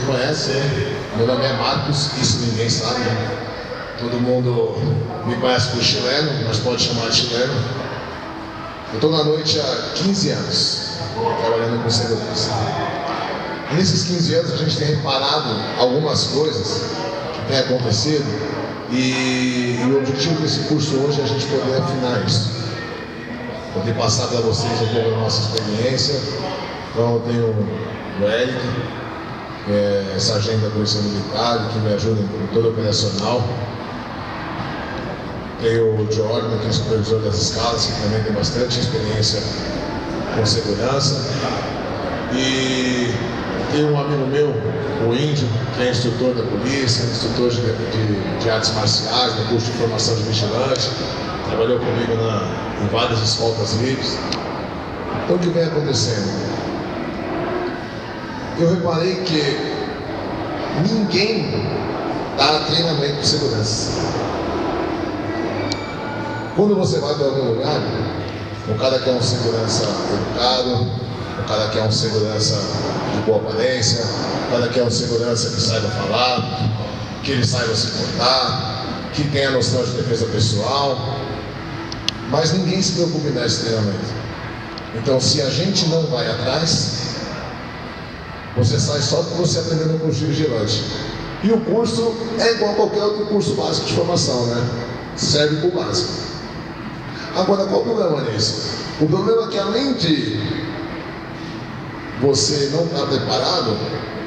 me conhece, meu nome é Marcos, isso ninguém sabe. Todo mundo me conhece por chileno, mas pode chamar de chileno. Eu estou na noite há 15 anos, trabalhando com segurança. E nesses 15 anos a gente tem reparado algumas coisas que têm acontecido e o objetivo desse curso hoje é a gente poder afinar isso. Poder passar para vocês um pouco da nossa experiência. Então eu tenho o Eric, que é sargento da Polícia Militar, que me ajuda em todo o operacional. Tenho o Jordan, que é supervisor das escalas, que também tem bastante experiência com segurança. E tenho um amigo meu, o Índio, que é instrutor da polícia, instrutor de artes marciais, no curso de formação de vigilante. Trabalhou comigo em várias escoltas livres. Então o que vem acontecendo? Eu reparei que ninguém dá treinamento de segurança. Quando você vai para algum lugar, o cara quer um segurança educado, o cara quer um segurança de boa aparência, o cara quer um segurança que saiba falar, que ele saiba se portar, que tenha noção de defesa pessoal, mas ninguém se preocupa em dar esse treinamento. Então, se a gente não vai atrás, você sai só com você aprendendo no curso de vigilante. E o curso é igual a qualquer outro curso básico de formação, né? Serve para o básico. Agora, qual o problema nisso? O problema é que, além de você não estar preparado,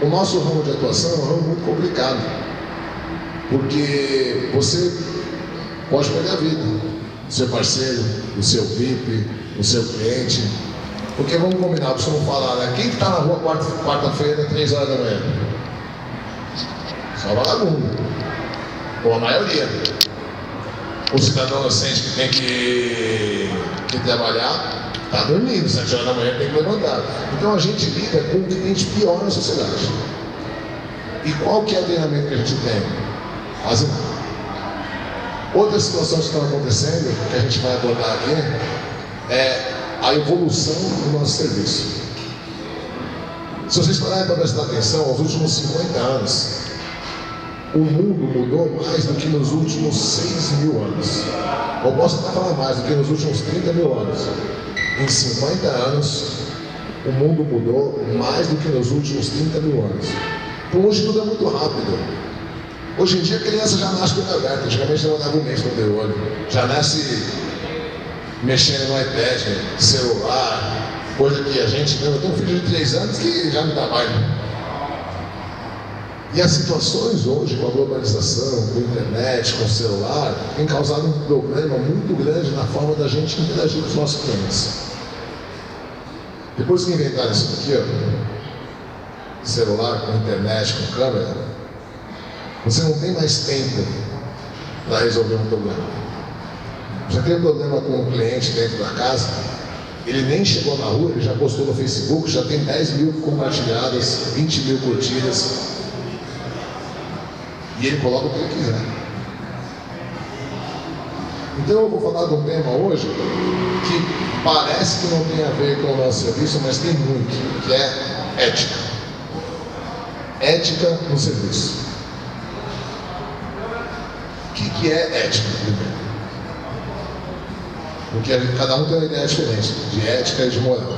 o nosso ramo de atuação é um ramo muito complicado. Porque você pode perder a vida, o seu parceiro, o seu VIP, o seu cliente. Porque vamos combinar, para você não falar, né? Quem está na rua quarta-feira, 3 horas da manhã? Só vagabundo. Ou a maioria. O cidadão inocente que tem que trabalhar, está dormindo, 7 horas da manhã tem que levantar. Então a gente lida com o que tem de pior na sociedade. E qual que é o treinamento que a gente tem? Quase nada. Outras situações que estão acontecendo, que a gente vai abordar aqui, é a evolução do nosso serviço. Se vocês pararem para prestar atenção, aos últimos 50 anos, o mundo mudou mais do que nos últimos 6.000 anos. Ou posso até falar mais do que nos últimos 30.000 anos. Em 50 anos, o mundo mudou mais do que nos últimos 30.000 anos. Então hoje tudo é muito rápido. Hoje em dia a criança já nasce com o olho aberto. Antigamente demorava um mês para ter olho. Já nasce mexendo no iPad, celular, coisa que a gente... Eu tenho um filho de 3 anos que já me dá baile. E as situações hoje, com a globalização, com a internet, com o celular, tem causado um problema muito grande na forma da gente interagir com os nossos clientes. Depois que inventaram isso aqui, ó, celular, com internet, com câmera, você não tem mais tempo para resolver um problema. Você tem um problema com um cliente dentro da casa, ele nem chegou na rua, ele já postou no Facebook, já tem 10.000 compartilhadas, 20.000 curtidas. E ele coloca o que ele quiser. Então eu vou falar de um tema hoje que parece que não tem a ver com o nosso serviço, mas tem muito, que é ética. Ética no serviço. O que é ética, primeiro? Porque cada um tem uma ideia diferente de ética e de moral.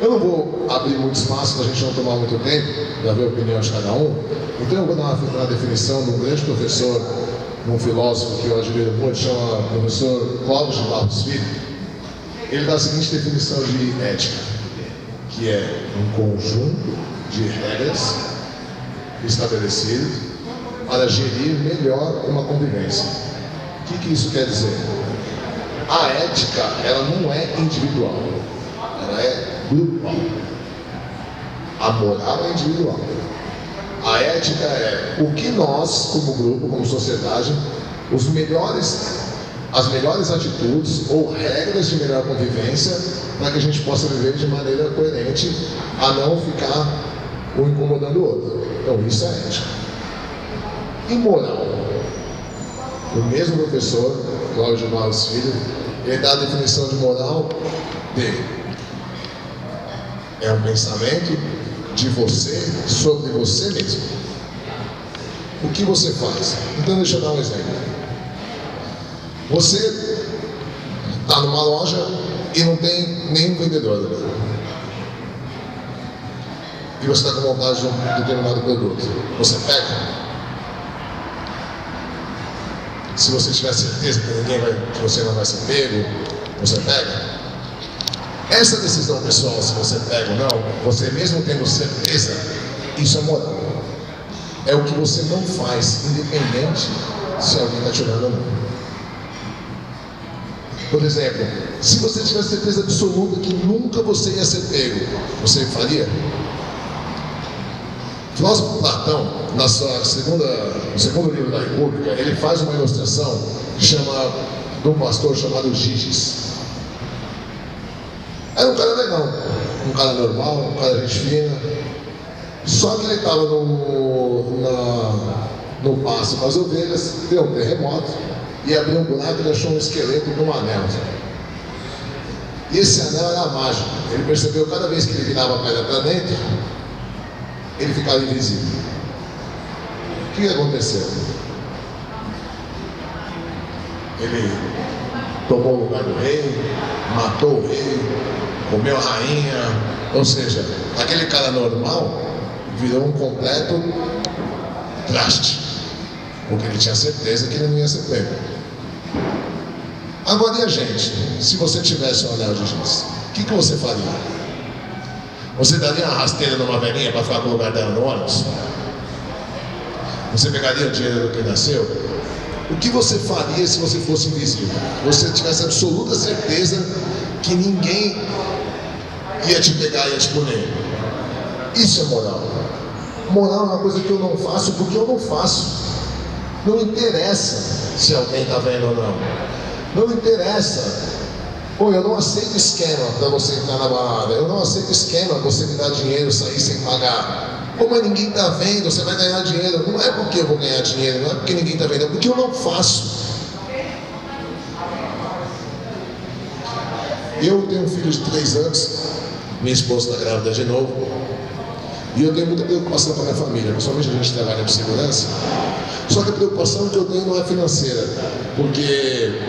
Eu não vou abrir muito espaço para a gente não tomar muito tempo para ver a opinião de cada um. Então eu vou dar uma definição de um grande professor, um filósofo que eu admiro muito, chama professor Clóvis de Barros Filho. Ele dá a seguinte definição de ética, que é um conjunto de regras estabelecidas para gerir melhor uma convivência. O que isso quer dizer? A ética, ela não é individual, ela é grupal. A moral é individual. A ética é o que nós, como grupo, como sociedade, as melhores atitudes ou regras de melhor convivência para que a gente possa viver de maneira coerente, a não ficar um incomodando o outro. Então isso é ética. E moral? O mesmo professor, Cláudio Barros Filho, ele dá a definição de moral de é um pensamento de você sobre você mesmo. O que você faz? Então deixa eu dar um exemplo. Você está numa loja e não tem nenhum vendedor. E você está com vontade de um determinado produto. Você pega? Se você tiver certeza que você não vai ser pego, você pega? Essa decisão pessoal, se você pega ou não, você mesmo tendo certeza, isso é moral. É o que você não faz, independente se alguém está te olhando ou não. Por exemplo, se você tiver certeza absoluta que nunca você ia ser pego, você faria? O filósofo Platão, no segundo livro da República, ele faz uma ilustração de um pastor chamado Giges. Era um cara legal, um cara normal, um cara gente fina. Só que ele estava no pasto com as ovelhas, deu um terremoto e abriu um buraco e achou um esqueleto com um anel. E esse anel era mágico. Ele percebeu que cada vez que ele virava a pedra para dentro, ele ficava invisível. O que aconteceu? Ele tomou o lugar do rei, matou o rei, comeu a rainha. Ou seja, aquele cara normal virou um completo traste, porque ele tinha certeza que ele não ia ser pego. Agora, e a gente? Se você tivesse um anel de giz, o que você faria? Você daria uma rasteira numa velhinha para ficar com o lugar dela no ônibus? Você pegaria o dinheiro do que nasceu? O que você faria se você fosse invisível? Você tivesse absoluta certeza que ninguém ia te pegar e ia te punir. Isso é moral. Moral é uma coisa que eu não faço porque eu não faço. Não interessa se alguém está vendo ou não. Não interessa. Pô, eu não aceito esquema para você entrar na balada. Eu não aceito esquema para você me dar dinheiro, sair sem pagar. Pô, mas ninguém está vendo, você vai ganhar dinheiro. Não é porque eu vou ganhar dinheiro, não é porque ninguém está vendo, é porque eu não faço. Eu tenho um filho de 3 anos, minha esposa está grávida de novo. E eu tenho muita preocupação com a minha família, principalmente a gente trabalha com segurança. Só que a preocupação que eu tenho não é financeira, porque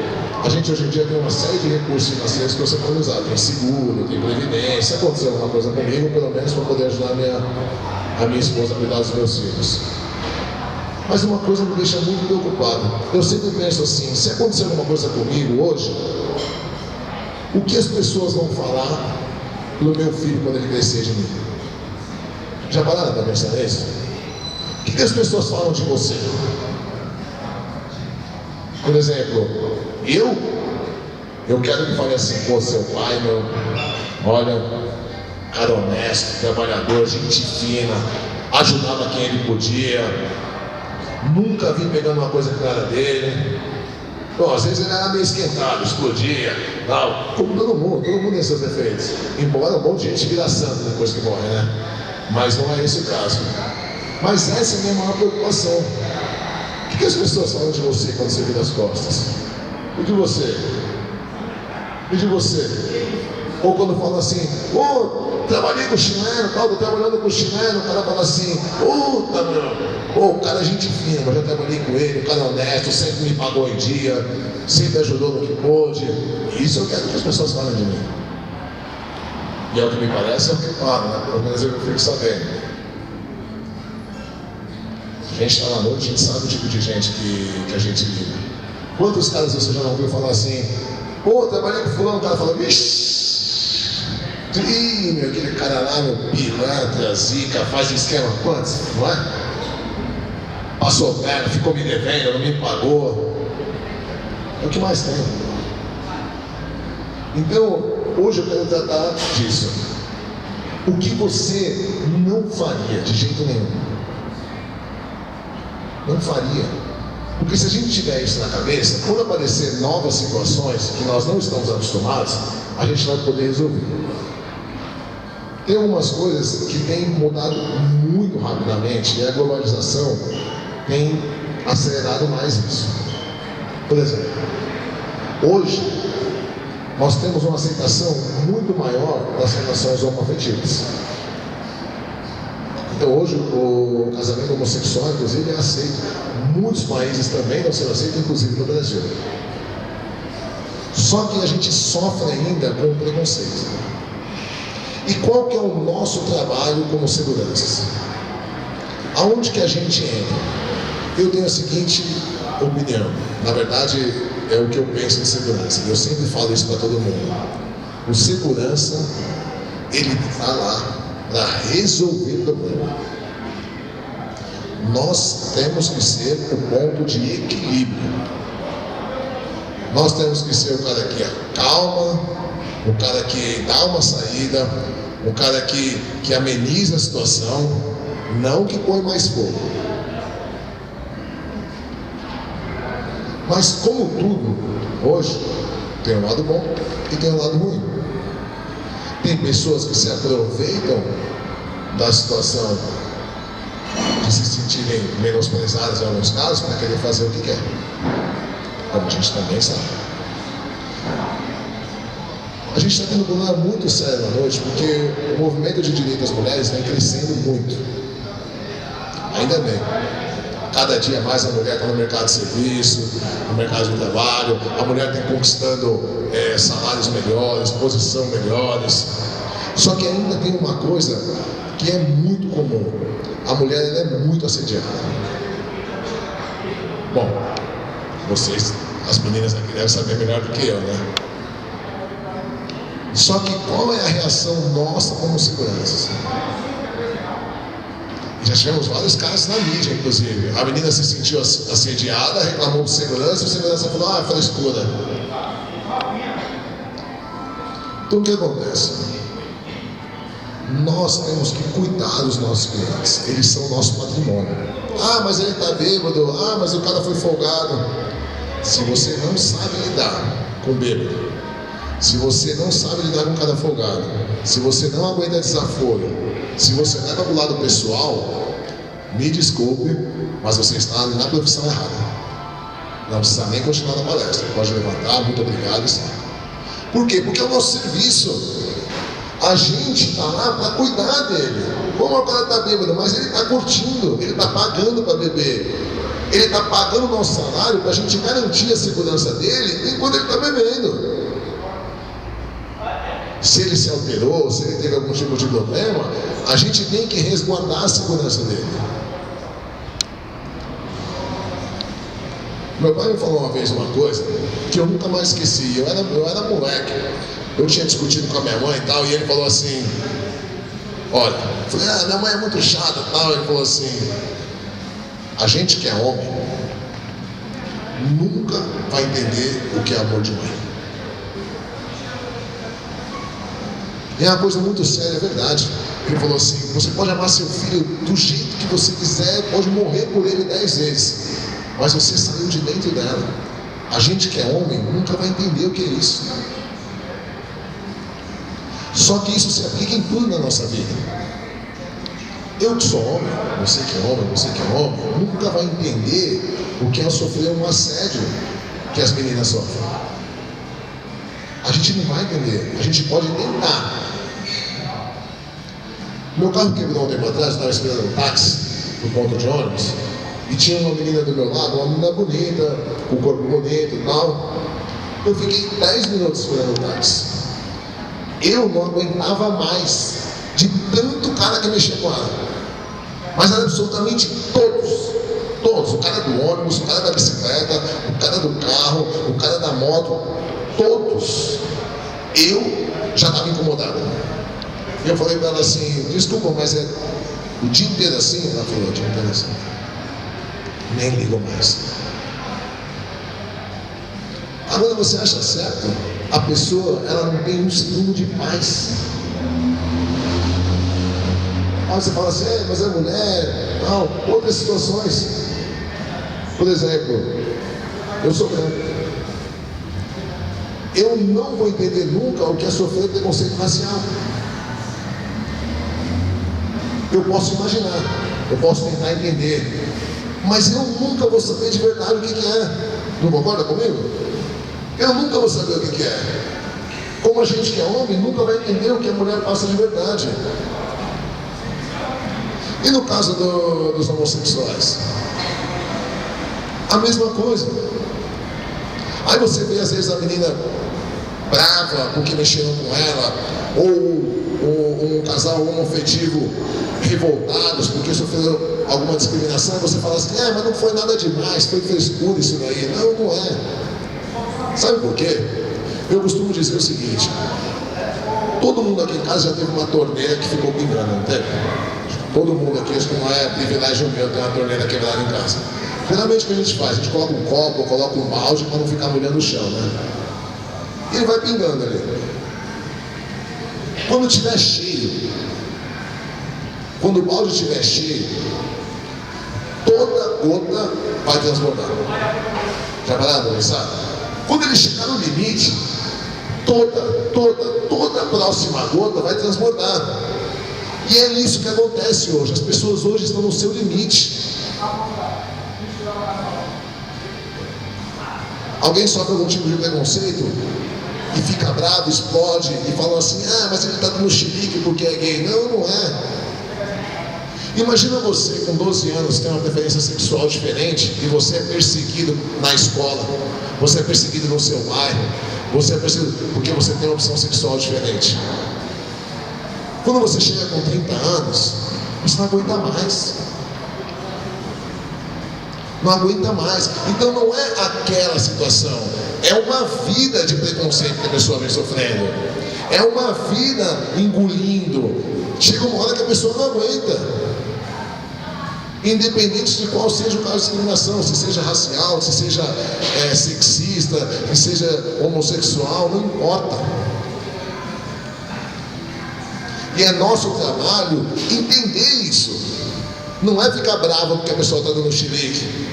a gente hoje em dia tem uma série de recursos financeiros que você pode usar. Tem seguro, tem previdência. Se acontecer alguma coisa comigo, pelo menos para poder ajudar a minha esposa a cuidar dos meus filhos. Mas uma coisa me deixa muito preocupado. Eu sempre penso assim, se acontecer alguma coisa comigo hoje, o que as pessoas vão falar pro meu filho quando ele crescer de mim? Já pararam para pensar nisso? O que as pessoas falam de você? Por exemplo, eu quero que fale assim, pô, seu pai, olha, cara honesto, trabalhador, gente fina, ajudava quem ele podia, nunca vi pegando uma coisa que não era dele. Bom, às vezes ele era meio esquentado, explodia, tal, como todo mundo tem seus defeitos. Embora um monte de gente vira santo depois que morre, né? Mas não é esse o caso. Mas essa é a minha maior preocupação. O que as pessoas falam de você quando você vira as costas? E de você? E de você? Ou quando falam assim, trabalhei com o chileno, tal, tô trabalhando com o chileno, o cara fala assim, puta meu, o cara é gente fina, mas já trabalhei com ele, o cara é honesto, sempre me pagou em dia, sempre ajudou no que pôde. Isso eu quero que as pessoas falem de mim. E é o que me parece, é o que falam, né? Pelo menos eu fico sabendo. A gente está na noite, a gente sabe o tipo de gente que a gente lida. Quantos caras você já não ouviu falar assim, pô, trabalhei com fulano, o cara fala, vixi, meu, aquele cara lá, meu, pilantra, zica, faz esquema, quantos, não é? Passou perto, ficou me devendo, não me pagou. É o que mais tem. Então, hoje eu quero tratar disso. O que você não faria de jeito nenhum? Não faria. Porque se a gente tiver isso na cabeça, quando aparecer novas situações que nós não estamos acostumados, a gente vai poder resolver. Tem algumas coisas que têm mudado muito rapidamente e a globalização tem acelerado mais isso. Por exemplo, hoje nós temos uma aceitação muito maior das relações homoafetivas. Então hoje o casamento homossexual, inclusive, é aceito. Muitos países também não são aceitos, inclusive no Brasil. Só que a gente sofre ainda com o preconceito. E qual que é o nosso trabalho como seguranças? Aonde que a gente entra? Eu tenho a seguinte opinião, na verdade é o que eu penso em segurança, eu sempre falo isso para todo mundo. O segurança, ele está lá para resolver o problema. Nós temos que ser o ponto de equilíbrio. Nós temos que ser o cara que acalma, o cara que dá uma saída, o cara que ameniza a situação, não que põe mais fogo. Mas como tudo, hoje, tem um lado bom e tem um lado ruim. Tem pessoas que se aproveitam da situação de se sentirem menosprezadas em alguns casos para querer fazer o que quer. Como a gente também sabe. A gente está tendo um problema muito sério na noite, porque o movimento de direito das mulheres vem crescendo muito. Ainda bem. Cada dia mais a mulher está no mercado de serviço, no mercado de trabalho, a mulher está conquistando salários melhores, posição melhores. Só que ainda tem uma coisa que é muito comum. A mulher ela é muito assediada. Bom, vocês, as meninas aqui devem saber melhor do que eu, né? Só que qual é a reação nossa como seguranças? Já tivemos vários casos na mídia, inclusive. A menina se sentiu assediada, reclamou de segurança, e o segurança falou, frescura. Então o que acontece? Nós temos que cuidar dos nossos clientes, eles são o nosso patrimônio. Mas ele está bêbado, mas o cara foi folgado. Se você não sabe lidar com bêbado, se você não sabe lidar com um cara folgado, se você não aguenta desaforo, se você leva para o lado pessoal, me desculpe, mas você está na profissão errada. Não precisa nem continuar na palestra, pode levantar, muito obrigado. Por quê? Porque é o nosso serviço. A gente está lá para cuidar dele. Como o cara está bêbado, mas ele está curtindo, ele está pagando para beber. Ele está pagando o nosso salário para a gente garantir a segurança dele enquanto ele está bebendo. Se ele se alterou, se ele teve algum tipo de problema, a gente tem que resguardar a segurança dele. Meu pai me falou uma vez uma coisa que eu nunca mais esqueci. Eu era moleque. Eu tinha discutido com a minha mãe e tal, e ele falou assim, olha, eu falei, minha mãe é muito chata e tal. Ele falou assim, a gente que é homem nunca vai entender o que é amor de mãe. E é uma coisa muito séria, é verdade. Ele falou assim, você pode amar seu filho do jeito que você quiser, pode morrer por ele 10 vezes, mas você saiu de dentro dela. A gente que é homem nunca vai entender o que é isso. Só que isso se aplica em tudo na nossa vida. Eu que sou homem, você que é homem, você que é homem, nunca vai entender o que é sofrer um assédio que as meninas sofrem. A gente não vai entender, a gente pode tentar. Meu carro quebrou um tempo atrás, eu estava esperando um táxi no ponto de ônibus, e tinha uma menina do meu lado, uma menina bonita, com o corpo bonito e tal. Eu fiquei 10 minutos esperando o táxi. Eu não aguentava mais de tanto cara que mexia com ela. Mas era absolutamente todos. O cara do ônibus, o cara da bicicleta, o cara do carro, o cara da moto, todos. Eu já estava incomodado. E eu falei para ela assim, desculpa, mas é o dia inteiro assim? Ela falou, o dia inteiro assim. Nem ligo mais. Agora você acha certo? A pessoa, ela não tem um segundo de paz. Aí você fala assim, mas é mulher, tal, outras situações. Por exemplo, eu sou branco. Eu não vou entender nunca o que é sofrer preconceito racial. Eu posso imaginar, eu posso tentar entender, mas eu nunca vou saber de verdade o que é. Não concorda comigo? Eu nunca vou saber o que é. Como a gente que é homem nunca vai entender o que a mulher passa de verdade. E no caso dos homossexuais? A mesma coisa. Aí você vê às vezes a menina brava porque mexeram com ela, ou um casal homoafetivo revoltados porque sofreram alguma discriminação, e você fala assim, mas não foi nada demais, foi frescura isso daí. Não, não é. Sabe por quê? Eu costumo dizer o seguinte: todo mundo aqui em casa já teve uma torneira que ficou pingando, não teve? Todo mundo aqui, acho que não é privilégio meu ter uma torneira quebrada em casa. Geralmente o que a gente faz? A gente coloca um copo, coloca um balde para não ficar molhando o chão, né? E ele vai pingando ali. Quando estiver cheio, quando o balde estiver cheio, toda gota vai transbordar. Já pararam para pensar? Quando ele chegar no limite, toda a próxima gota vai transbordar. E é isso que acontece hoje. As pessoas hoje estão no seu limite. Alguém sofre algum tipo de preconceito e fica bravo, explode e fala assim, mas ele está dando chilique porque é gay. Não, não é. Imagina você com 12 anos tem uma preferência sexual diferente e você é perseguido na escola, você é perseguido no seu bairro, você é perseguido porque você tem uma opção sexual diferente. Quando você chega com 30 anos, você não aguenta mais. Não aguenta mais. Então não é aquela situação, é uma vida de preconceito que a pessoa vem sofrendo, é uma vida engolindo. Chega uma hora que a pessoa não aguenta, independente de qual seja o caso de discriminação, se seja racial, se seja sexista, se seja homossexual, não importa. E é nosso trabalho entender isso. Não é ficar bravo porque a pessoa está dando chilique.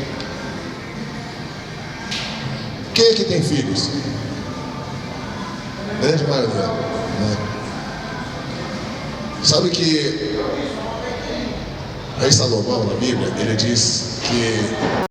Quem é que tem filhos? Grande maioria, né? Sabe que Rei Salomão, na Bíblia, ele diz que